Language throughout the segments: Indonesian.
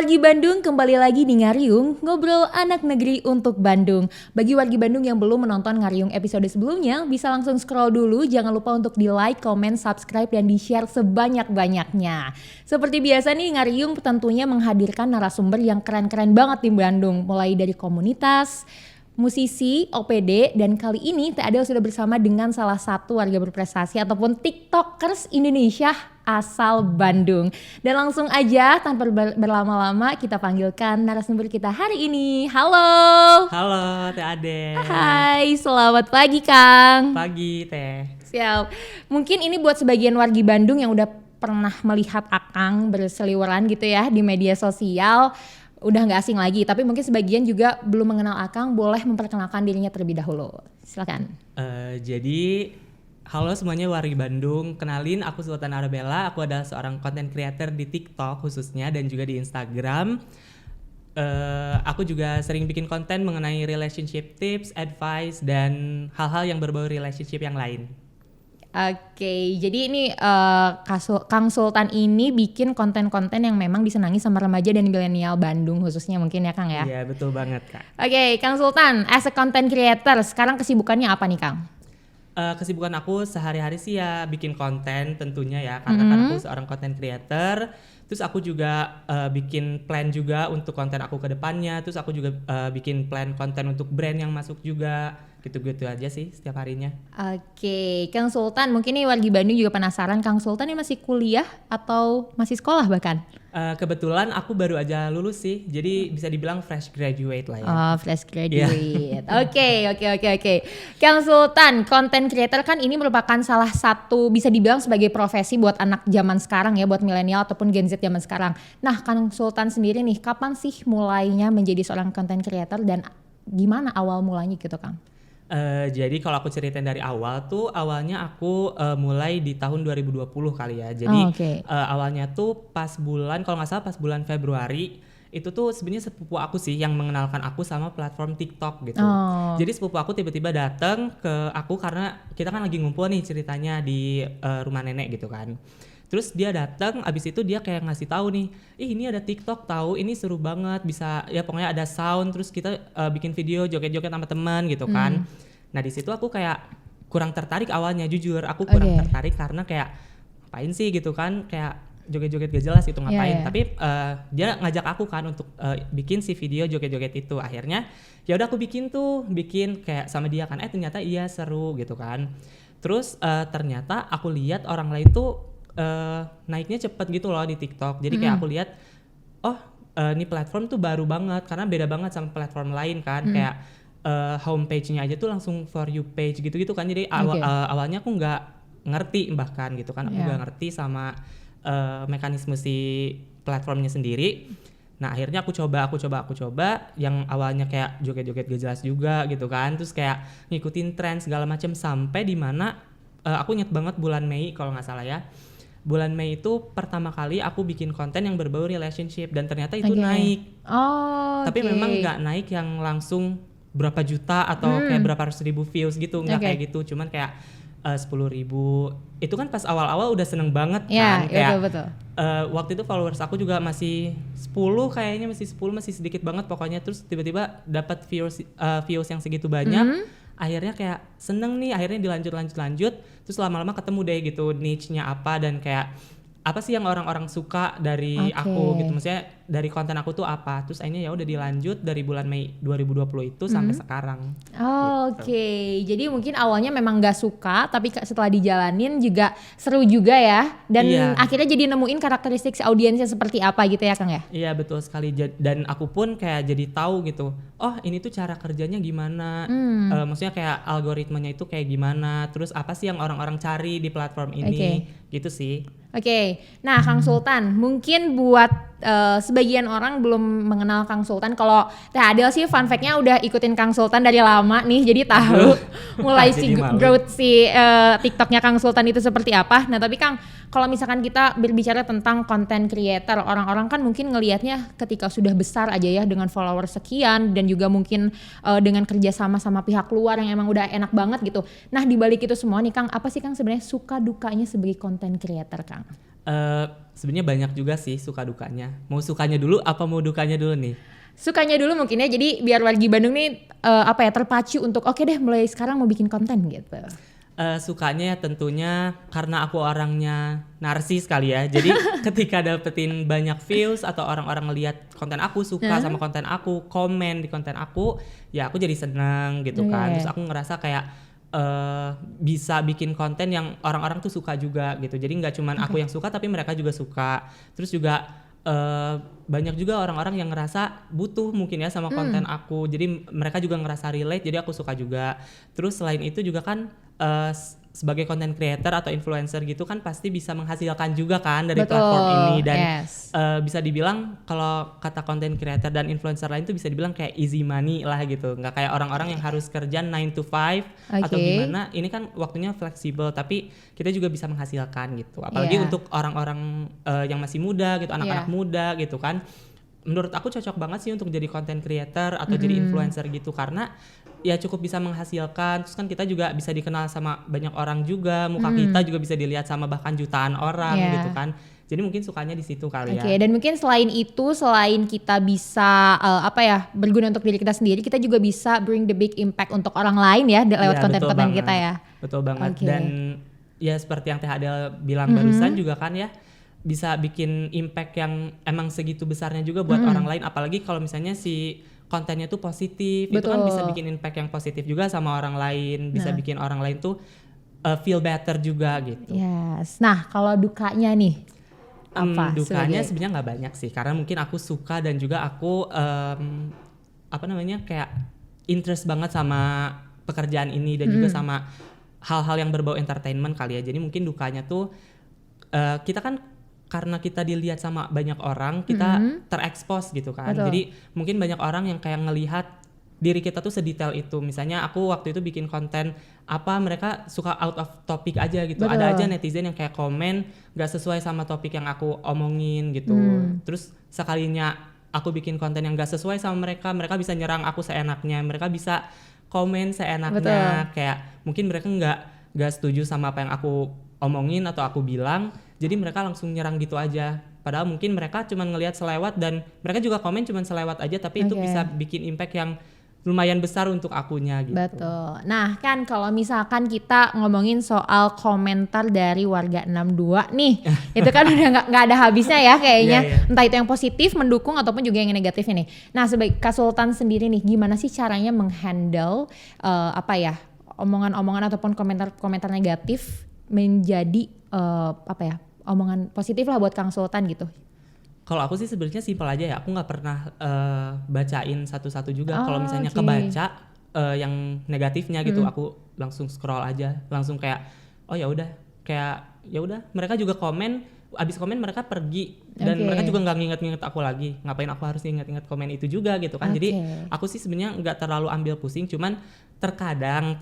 Wargi Bandung, kembali lagi di Ngariung, ngobrol anak negeri untuk Bandung. Bagi wargi Bandung yang belum menonton Ngariung episode sebelumnya, bisa langsung scroll dulu. Jangan lupa untuk di like, comment, subscribe, dan di share sebanyak-banyaknya. Seperti biasa nih, Ngariung tentunya menghadirkan narasumber yang keren-keren banget di Bandung. Mulai dari komunitas, musisi, OPD, dan kali ini Teh Adel sudah bersama dengan salah satu warga berprestasi ataupun TikTokers Indonesia asal Bandung. Dan langsung aja tanpa berlama-lama kita panggilkan narasumber kita hari ini. Halo. Halo Teh Adel. Hai, selamat pagi Kang. Pagi Teh. Siap. Mungkin ini buat sebagian wargi Bandung yang udah pernah melihat Akang berseliweran gitu ya di media sosial. Udah gak asing lagi, tapi mungkin sebagian juga belum mengenal Akang, boleh memperkenalkan dirinya terlebih dahulu. Silakan. Jadi, halo semuanya wargi Bandung, kenalin aku Sultan Arabella, aku adalah seorang content creator di TikTok khususnya dan juga di Instagram. Aku juga sering bikin konten mengenai relationship tips, advice, dan hal-hal yang berbau relationship yang lain. Oke, jadi ini Kang Sultan ini bikin konten-konten yang memang disenangi sama remaja dan milenial Bandung khususnya mungkin ya Kang ya? Iya betul banget Kak. Oke, Kang Sultan, as a content creator, sekarang kesibukannya apa nih Kang? Kesibukan aku sehari-hari sih ya bikin konten tentunya ya, karena kan aku seorang content creator. Terus aku juga bikin plan juga untuk konten aku ke depannya. Terus aku juga bikin plan konten untuk brand yang masuk juga. Gitu-gitu aja sih setiap harinya. Oke, Kang Sultan, mungkin nih wargi Bandung juga penasaran, Kang Sultan ini masih kuliah atau masih sekolah bahkan? Kebetulan aku baru aja lulus sih, jadi bisa dibilang fresh graduate lah ya. Oh, fresh graduate. Oke. Kang Sultan, content creator kan ini merupakan salah satu bisa dibilang sebagai profesi buat anak zaman sekarang ya, buat milenial ataupun Gen Z zaman sekarang. Nah, Kang Sultan sendiri nih, kapan sih mulainya menjadi seorang content creator dan gimana awal mulanya gitu, Kang? Jadi kalau aku ceritain dari awal tuh, awalnya aku mulai di tahun 2020 kali ya. Jadi awalnya tuh pas bulan, kalau nggak salah pas bulan Februari, itu tuh sebenarnya sepupu aku sih yang mengenalkan aku sama platform TikTok gitu. Jadi sepupu aku tiba-tiba datang ke aku karena kita kan lagi ngumpul nih ceritanya di rumah nenek gitu kan. Terus dia datang, abis itu dia kayak ngasih tahu nih, ini ada TikTok tahu, ini seru banget, bisa ya pokoknya ada sound, terus kita bikin video joget-joget sama teman gitu kan. Nah di situ aku kayak kurang tertarik awalnya, jujur aku kurang tertarik karena kayak ngapain sih gitu kan, kayak joget-joget gak jelas gitu ngapain. Tapi dia ngajak aku kan untuk bikin si video joget-joget itu. Akhirnya ya udah aku bikin kayak sama dia kan, ternyata iya seru gitu kan. Terus ternyata aku lihat orang lain tuh naiknya cepet gitu loh di TikTok. Jadi kayak aku lihat, ini platform tuh baru banget karena beda banget sama platform lain kan. Kayak homepage-nya aja tuh langsung for you page gitu-gitu kan. Jadi awalnya aku nggak ngerti bahkan gitu kan. Aku nggak ngerti sama mekanisme si platformnya sendiri. Nah akhirnya aku coba yang awalnya kayak joget-joget gak jelas juga gitu kan. Terus kayak ngikutin tren segala macam sampai di mana aku inget banget bulan Mei kalau nggak salah ya. Bulan Mei itu pertama kali aku bikin konten yang berbau relationship dan ternyata itu naik. Tapi memang nggak naik yang langsung berapa juta atau kayak berapa ratus ribu views gitu, nggak kayak gitu. Cuman kayak 10.000. Itu kan pas awal-awal udah seneng banget kan. Kayak betul. Waktu itu followers aku juga masih 10 kayaknya, masih sedikit banget pokoknya. Terus tiba-tiba dapat views yang segitu banyak. Akhirnya kayak seneng nih, akhirnya dilanjut terus lama-lama ketemu deh gitu niche-nya apa dan kayak apa sih yang orang-orang suka dari aku gitu, maksudnya dari konten aku tuh apa. Terus akhirnya ya udah dilanjut dari bulan Mei 2020 itu sampai sekarang. Jadi mungkin awalnya memang gak suka, tapi setelah dijalanin juga seru juga ya. Dan akhirnya jadi nemuin karakteristik audiensnya seperti apa gitu ya Kang ya? Iya betul sekali, dan aku pun kayak jadi tahu gitu, oh ini tuh cara kerjanya gimana, maksudnya kayak algoritmanya itu kayak gimana, terus apa sih yang orang-orang cari di platform ini, gitu sih. Nah Kang Sultan, mungkin buat sebagian orang belum mengenal Kang Sultan. Kalau Teh Adel sih fun fact-nya udah ikutin Kang Sultan dari lama nih, jadi tahu mulai si growth si TikTok-nya Kang Sultan itu seperti apa. Nah tapi Kang, kalau misalkan kita berbicara tentang content creator, orang-orang kan mungkin ngelihatnya ketika sudah besar aja ya dengan follower sekian dan juga mungkin dengan kerjasama sama pihak luar yang emang udah enak banget gitu. Nah di balik itu semua nih Kang, apa sih Kang sebenarnya suka dukanya sebagai content creator Kang? Sebenarnya banyak juga sih suka dukanya. Mau sukanya dulu apa mau dukanya dulu nih? Sukanya dulu mungkin ya, jadi biar wargi Bandung nih terpacu untuk oke deh mulai sekarang mau bikin konten gitu. Sukanya ya tentunya karena aku orangnya narsis kali ya. Jadi ketika dapetin banyak views atau orang-orang ngeliat konten aku, suka sama konten aku, komen di konten aku, ya aku jadi seneng gitu kan. Terus aku ngerasa kayak bisa bikin konten yang orang-orang tuh suka juga gitu. Jadi nggak cuman aku yang suka tapi mereka juga suka. Terus juga banyak juga orang-orang yang ngerasa butuh mungkin ya sama konten aku. Jadi mereka juga ngerasa relate, jadi aku suka juga. Terus selain itu juga kan sebagai content creator atau influencer gitu kan pasti bisa menghasilkan juga kan dari platform ini. Dan bisa dibilang kalau kata content creator dan influencer lain tuh bisa dibilang kayak easy money lah gitu. Nggak kayak orang-orang yang harus kerja 9 to 5 atau gimana. Ini kan waktunya fleksibel tapi kita juga bisa menghasilkan gitu. Apalagi untuk orang-orang yang masih muda gitu, anak-anak muda gitu kan. Menurut aku cocok banget sih untuk jadi content creator atau jadi influencer gitu, karena ya cukup bisa menghasilkan. Terus kan kita juga bisa dikenal sama banyak orang juga, muka kita juga bisa dilihat sama bahkan jutaan orang gitu kan. Jadi mungkin sukanya di situ kali ya. Dan mungkin selain itu, selain kita bisa berguna untuk diri kita sendiri, kita juga bisa bring the big impact untuk orang lain ya lewat konten-konten kita ya. Betul banget. Dan ya seperti yang Teh Adel bilang barusan juga kan ya, bisa bikin impact yang emang segitu besarnya juga buat orang lain. Apalagi kalau misalnya si kontennya tuh positif, itu kan bisa bikin impact yang positif juga sama orang lain, bisa bikin orang lain tuh feel better juga gitu. Nah kalau dukanya nih apa? Dukanya sebenarnya nggak banyak sih, karena mungkin aku suka dan juga aku kayak interest banget sama pekerjaan ini dan juga sama hal-hal yang berbau entertainment kali ya. Jadi mungkin dukanya tuh kita kan karena kita dilihat sama banyak orang, kita terekspos gitu kan. Jadi mungkin banyak orang yang kayak ngelihat diri kita tuh sedetail itu. Misalnya aku waktu itu bikin konten apa, mereka suka out of topic aja gitu. Ada aja netizen yang kayak komen gak sesuai sama topik yang aku omongin gitu. Terus sekalinya aku bikin konten yang gak sesuai sama mereka, mereka bisa nyerang aku seenaknya. Mereka bisa komen seenaknya. Kayak mungkin mereka gak setuju sama apa yang aku omongin atau aku bilang, jadi mereka langsung nyerang gitu aja. Padahal mungkin mereka cuma ngelihat selewat dan mereka juga komen cuma selewat aja, tapi itu bisa bikin impact yang lumayan besar untuk akunya gitu. Betul. Nah kan kalau misalkan kita ngomongin soal komentar dari warga 62 nih, itu kan udah nggak ada habisnya ya kayaknya. Entah itu yang positif, mendukung ataupun juga yang negatif ini. Nah sebagai Kak Sultan sendiri nih, gimana sih caranya menghandle omongan-omongan ataupun komentar negatif menjadi omongan positif lah buat Kang Sultan gitu? Kalau aku sih sebenarnya simpel aja ya, aku nggak pernah bacain satu-satu juga. Kalau misalnya kebaca yang negatifnya gitu, aku langsung scroll aja, langsung kayak oh ya udah, kayak ya udah. Mereka juga komen, abis komen mereka pergi dan mereka juga nggak nginget-nginget aku lagi. Ngapain aku harus inget-inget komen itu juga gitu kan? Jadi aku sih sebenarnya nggak terlalu ambil pusing, cuman terkadang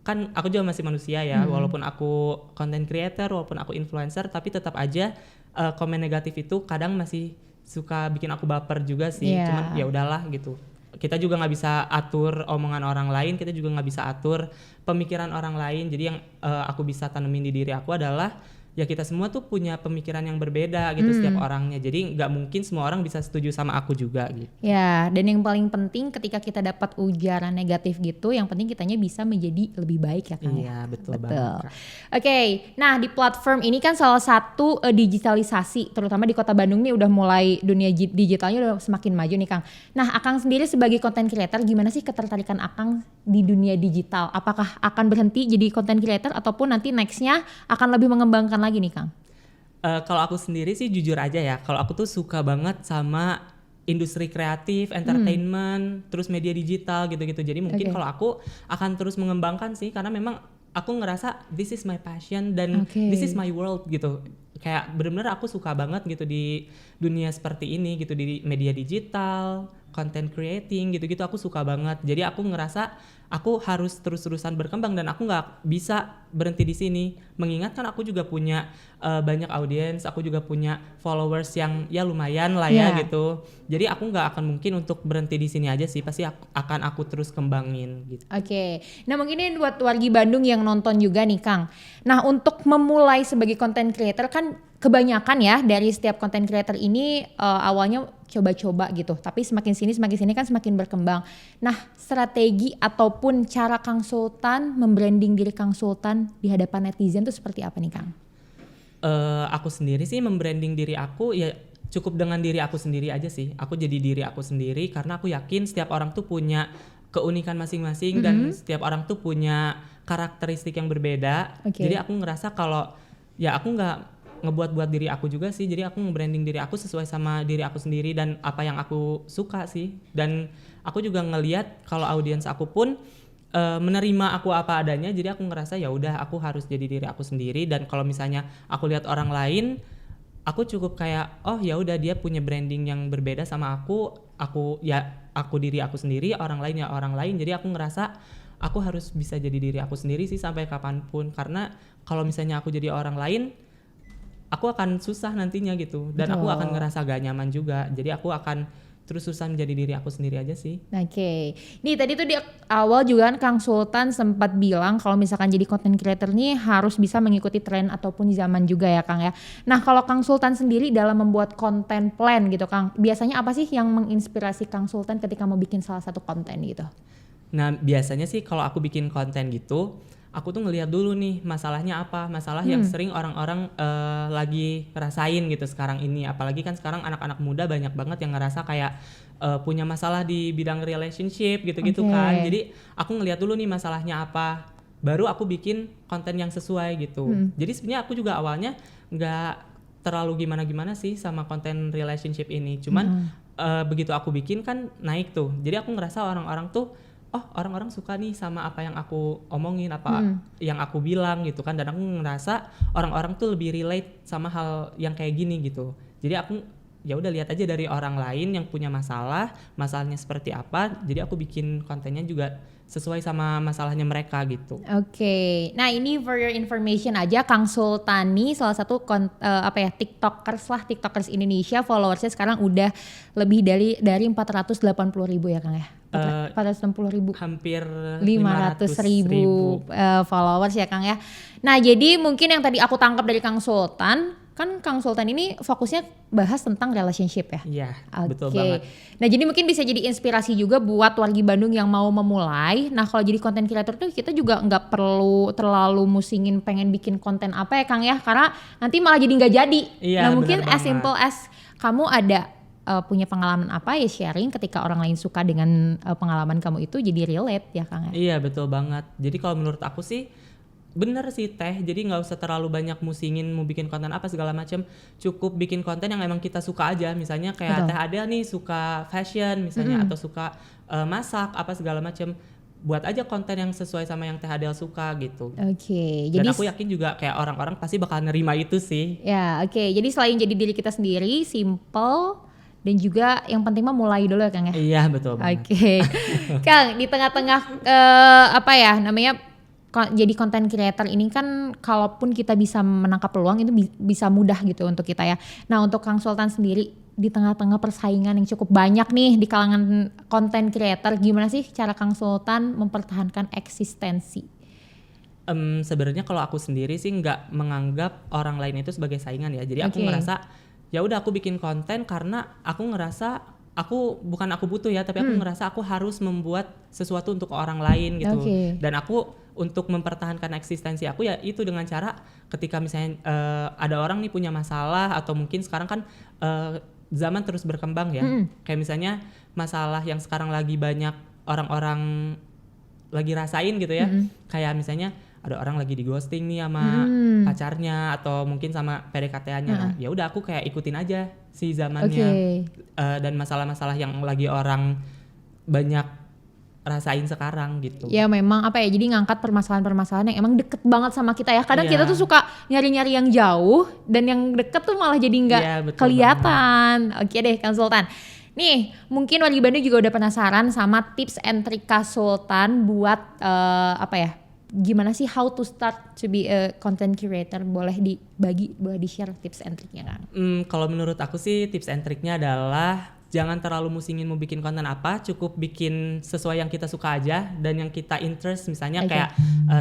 kan aku juga masih manusia ya, walaupun aku content creator, walaupun aku influencer, tapi tetap aja komen negatif itu kadang masih suka bikin aku baper juga sih. Cuman ya udahlah gitu. Kita juga nggak bisa atur omongan orang lain, kita juga nggak bisa atur pemikiran orang lain. Jadi yang aku bisa tanemin di diri aku adalah ya kita semua tuh punya pemikiran yang berbeda gitu setiap orangnya. Jadi nggak mungkin semua orang bisa setuju sama aku juga gitu. Ya, dan yang paling penting ketika kita dapat ujaran negatif gitu, yang penting kitanya bisa menjadi lebih baik ya Kang. Iya, betul banget. Oke, nah di platform ini kan salah satu digitalisasi, terutama di Kota Bandung nih udah mulai dunia digitalnya udah semakin maju nih Kang. Nah, Akang sendiri sebagai content creator, gimana sih ketertarikan Akang di dunia digital? Apakah akan berhenti jadi content creator ataupun nanti nextnya akan lebih mengembangkan lagi nih Kang? Kalau aku sendiri sih jujur aja ya, kalau aku tuh suka banget sama industri kreatif, entertainment, terus media digital gitu-gitu. Jadi mungkin kalau aku akan terus mengembangkan sih, karena memang aku ngerasa this is my passion dan this is my world gitu. Kayak benar-benar aku suka banget gitu di dunia seperti ini gitu, di media digital, content creating gitu-gitu aku suka banget. Jadi aku ngerasa aku harus terus-terusan berkembang dan aku nggak bisa berhenti di sini. Mengingat kan aku juga punya banyak audiens, aku juga punya followers yang ya lumayan lah ya gitu. Jadi aku nggak akan mungkin untuk berhenti di sini aja sih, pasti akan aku terus kembangin gitu. Nah mungkin ini buat wargi Bandung yang nonton juga nih Kang. Nah untuk memulai sebagai content creator kan kebanyakan ya dari setiap content creator ini awalnya coba-coba gitu, tapi semakin sini kan semakin berkembang. Nah, strategi ataupun cara Kang Sultan membranding diri Kang Sultan di hadapan netizen tuh seperti apa nih Kang? Aku sendiri sih membranding diri aku ya cukup dengan diri aku sendiri aja sih. Aku jadi diri aku sendiri karena aku yakin setiap orang tuh punya keunikan masing-masing dan setiap orang tuh punya karakteristik yang berbeda. Jadi aku ngerasa kalau ya aku nggak ngebuat-buat diri aku juga sih. Jadi aku nge-branding diri aku sesuai sama diri aku sendiri dan apa yang aku suka sih. Dan aku juga ngelihat kalau audiens aku pun menerima aku apa adanya. Jadi aku ngerasa ya udah aku harus jadi diri aku sendiri. Dan kalau misalnya aku lihat orang lain, aku cukup kayak oh ya udah dia punya branding yang berbeda sama aku diri aku sendiri, orang lain ya orang lain. Jadi aku ngerasa aku harus bisa jadi diri aku sendiri sih sampai kapanpun, karena kalau misalnya aku jadi orang lain aku akan susah nantinya gitu dan aku akan ngerasa gak nyaman juga. Jadi aku akan terus susah menjadi diri aku sendiri aja sih. Oke. Nih tadi tuh di awal juga kan Kang Sultan sempat bilang kalau misalkan jadi content creator nih harus bisa mengikuti tren ataupun zaman juga ya Kang ya. Nah kalau Kang Sultan sendiri dalam membuat konten plan gitu Kang, biasanya apa sih yang menginspirasi Kang Sultan ketika mau bikin salah satu konten gitu? Nah biasanya sih kalau aku bikin konten gitu, aku tuh ngelihat dulu nih masalahnya apa, masalah yang sering orang-orang lagi rasain gitu sekarang ini. Apalagi kan sekarang anak-anak muda banyak banget yang ngerasa kayak punya masalah di bidang relationship gitu-gitu kan. Jadi aku ngelihat dulu nih masalahnya apa, baru aku bikin konten yang sesuai gitu. Jadi sebenarnya aku juga awalnya nggak terlalu gimana-gimana sih sama konten relationship ini. Cuman begitu aku bikin kan naik tuh. Jadi aku ngerasa orang-orang tuh oh orang-orang suka nih sama apa yang aku omongin, apa yang aku bilang gitu kan. Dan aku ngerasa orang-orang tuh lebih relate sama hal yang kayak gini gitu. Jadi aku ya udah lihat aja dari orang lain yang punya masalahnya seperti apa. Jadi aku bikin kontennya juga sesuai sama masalahnya mereka gitu. Oke. Nah ini for your information aja, Kang Sultan nih salah satu TikTokers Indonesia, followersnya sekarang udah lebih dari 480.000 ya Kang ya. 460.000, hampir 500.000 followers ya Kang ya. Nah jadi mungkin yang tadi aku tangkap dari Kang Sultan, kan Kang Sultan ini fokusnya bahas tentang relationship ya. Iya, betul banget. Nah jadi mungkin bisa jadi inspirasi juga buat wargi Bandung yang mau memulai. Nah kalau jadi content creator tuh kita juga nggak perlu terlalu musingin pengen bikin konten apa ya Kang ya, karena nanti malah jadi nggak jadi. Iya, nah mungkin as simple as kamu ada punya pengalaman apa ya sharing, ketika orang lain suka dengan pengalaman kamu itu jadi relate ya Kang ya. Iya betul banget. Jadi kalau menurut aku sih bener sih Teh, jadi nggak usah terlalu banyak musingin mau bikin konten apa segala macam. Cukup bikin konten yang emang kita suka aja. Misalnya kayak Teh Adel nih suka fashion misalnya, atau suka masak apa segala macam. Buat aja konten yang sesuai sama yang Teh Adel suka gitu. Oke. Dan aku yakin juga kayak orang-orang pasti bakal nerima itu sih. Ya oke. Jadi selain jadi diri kita sendiri, simple, dan juga yang penting mah mulai dulu ya Kang ya. Iya betul banget. Oke. Kang, di tengah-tengah jadi content creator ini kan kalaupun kita bisa menangkap peluang itu bisa mudah gitu untuk kita ya. Nah untuk Kang Sultan sendiri di tengah-tengah persaingan yang cukup banyak nih di kalangan content creator, gimana sih cara Kang Sultan mempertahankan eksistensi? Sebenarnya kalau aku sendiri sih nggak menganggap orang lain itu sebagai saingan ya. Jadi aku ngerasa ya udah aku bikin konten karena aku ngerasa aku butuh ya, tapi aku ngerasa aku harus membuat sesuatu untuk orang lain gitu. Dan aku untuk mempertahankan eksistensi aku ya itu dengan cara ketika misalnya ada orang nih punya masalah, atau mungkin sekarang kan zaman terus berkembang ya. Kayak misalnya masalah yang sekarang lagi banyak orang-orang lagi rasain gitu ya. Kayak misalnya ada orang lagi di ghosting nih sama pacarnya, atau mungkin sama PDKT-nya. Nah, ya udah aku kayak ikutin aja si zamannya. Dan masalah-masalah yang lagi orang banyak rasain sekarang gitu. Ya memang jadi ngangkat permasalahan-permasalahan yang emang deket banget sama kita ya. Kadang kita tuh suka nyari-nyari yang jauh, dan yang deket tuh malah jadi nggak kelihatan. Oke deh Kang Sultan. Nih mungkin wargi Bandung juga udah penasaran sama tips and trick Kang Sultan buat gimana sih how to start to be a content creator? Boleh dibagi, boleh di-share tips and triknya Kang? Kalau menurut aku sih tips and triknya adalah jangan terlalu musingin mau bikin konten apa, cukup bikin sesuai yang kita suka aja dan yang kita interest. Misalnya kayak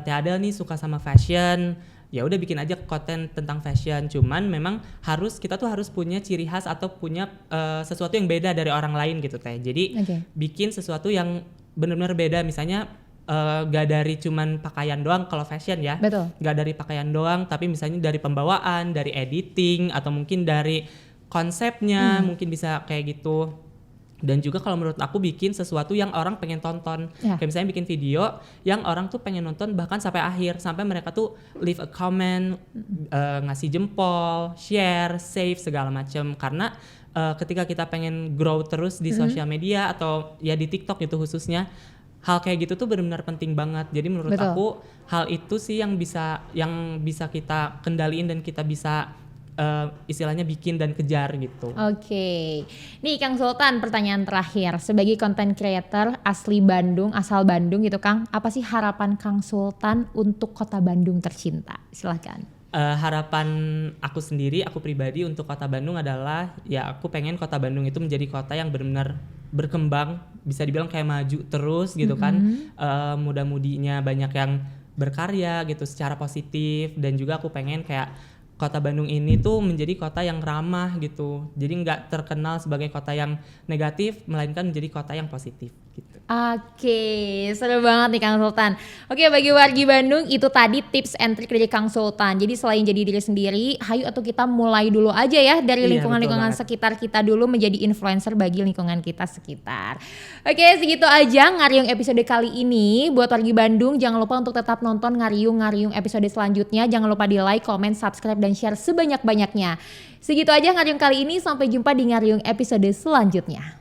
Teh Adel nih suka sama fashion, ya udah bikin aja konten tentang fashion. Cuman memang kita tuh harus punya ciri khas atau punya sesuatu yang beda dari orang lain gitu Teh. Jadi bikin sesuatu yang benar-benar beda, misalnya gak dari cuman pakaian doang kalau fashion ya. Betul. Gak dari pakaian doang, tapi misalnya dari pembawaan, dari editing, atau mungkin dari konsepnya, mungkin bisa kayak gitu. Dan juga kalau menurut aku bikin sesuatu yang orang pengen tonton. Kayak misalnya bikin video yang orang tuh pengen nonton bahkan sampai akhir, sampai mereka tuh leave a comment, ngasih jempol, share, save segala macam. Karena ketika kita pengen grow terus di sosial media atau ya di TikTok itu khususnya, hal kayak gitu tuh benar-benar penting banget. Jadi menurut aku hal itu sih yang bisa kita kendaliin dan kita bisa istilahnya bikin dan kejar gitu. Oke. Nih Kang Sultan, pertanyaan terakhir. Sebagai content creator asli Bandung, asal Bandung gitu Kang, apa sih harapan Kang Sultan untuk kota Bandung tercinta? Silahkan. Harapan aku sendiri, aku pribadi untuk kota Bandung adalah ya aku pengen kota Bandung itu menjadi kota yang benar-benar berkembang, bisa dibilang kayak maju terus gitu kan. Muda-mudinya banyak yang berkarya gitu secara positif, dan juga aku pengen kayak kota Bandung ini tuh menjadi kota yang ramah gitu. Jadi nggak terkenal sebagai kota yang negatif, melainkan menjadi kota yang positif gitu. Oke, seru banget nih Kang Sultan. Oke, bagi wargi Bandung itu tadi tips and trick dari Kang Sultan. Jadi selain jadi diri sendiri, hayu atau kita mulai dulu aja ya dari lingkungan-lingkungan sekitar kita dulu, menjadi influencer bagi lingkungan kita sekitar. Oke, segitu aja Ngariung episode kali ini. Buat wargi Bandung, jangan lupa untuk tetap nonton Ngariung episode selanjutnya. Jangan lupa di like, comment, subscribe, dan share sebanyak-banyaknya. Segitu aja Ngariung kali ini, sampai jumpa di Ngariung episode selanjutnya.